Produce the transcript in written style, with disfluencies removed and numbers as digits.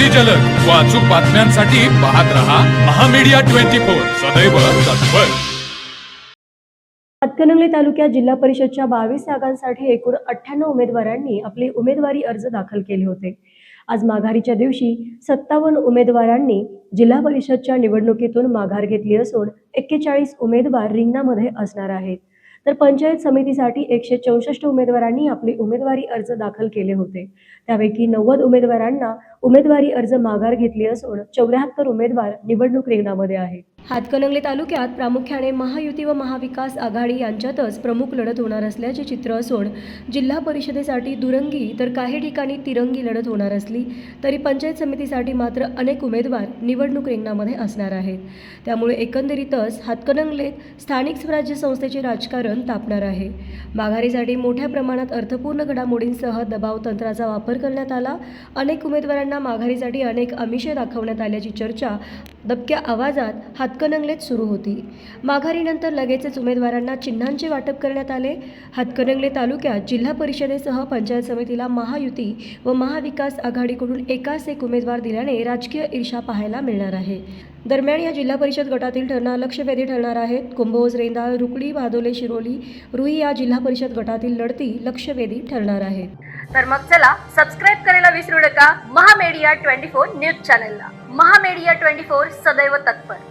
अगदी जलद व अचूक बातम्यांसाठी पाहत रहा महामीडिया 24 सदैव तत्पर। हातकणंगले तालुक्यात जिल्हा परिषदच्या 22 जागांसाठी एकूण 98 उमेदवारांनी आपले उमेदवारी अर्ज दाखल केले होते। आज माघारीच्या दिवशी 57 उमेदवारांनी जिल्हा परिषदच्या निवडणुकीतून माघार घेतली असून 41 उमेदवार रिंगणामध्ये असणार आहेत। तर पंचायत समितीसाठी 164 उमेदवारांनी आपले उमेदवारी अर्ज दाखल केले होते। त्यापैकी 90 उमेदवारांना उमेदवारी अर्ज माघार घेतली असून 74 उमेदवार निवडणूक रिंगणामध्ये आहेत। हातकणंगले तालुक्यात प्रामुख्याने महायुती व महाविकास आघाडी यांच्यातच प्रमुख लढत होणार असल्याचे चित्र असून जिल्हा परिषदेसाठी दुरंगी तर काही ठिकाणी तिरंगी लढत होणार असली तरी पंचायत समितीसाठी मात्र अनेक उमेदवार निवडणूक रिंगणामध्ये असणार आहेत। त्यामुळे एकंदरीतच हातकणंगलेत स्थानिक स्वराज्य संस्थेचे राजकारण तापणार आहे। माघारीसाठी मोठ्या प्रमाणात अर्थपूर्ण घडामोडींसह दबाव तंत्राचा वापर करण्यात आला। अनेक उमेदवारांना माघारीसाठी अनेक आमिषे दाखवण्यात आल्याची चर्चा दबक्या आवाजात हातकणंगलेत सुरू होती। माघारीनंतर लगेचच उमेदवारांना चिन्हांचे वाटप करण्यात आले। हातकणंगले तालुक्यात जिल्हा परिषदेसह पंचायत समितीला महायुती व महाविकास आघाडीकडून एकास एक उमेदवार दिल्याने राजकीय ईर्ष्या पाहायला मिळणार आहे। दरम्यान या जिल्हा परिषद गटातील लक्षवेधी ठरणार आहेत। कुंभोज, रेंदाळ, रुकडी, भादोले, शिरोली, रुई या जिल्हा परिषद गटातील लढती लक्षवेधी ठरणार आहेत। तर मग चला सबस्क्राईब करायला विसरू नका महामीडिया 24 न्यूज चॅनलला। महामीडिया 24 सदैव तत्पर।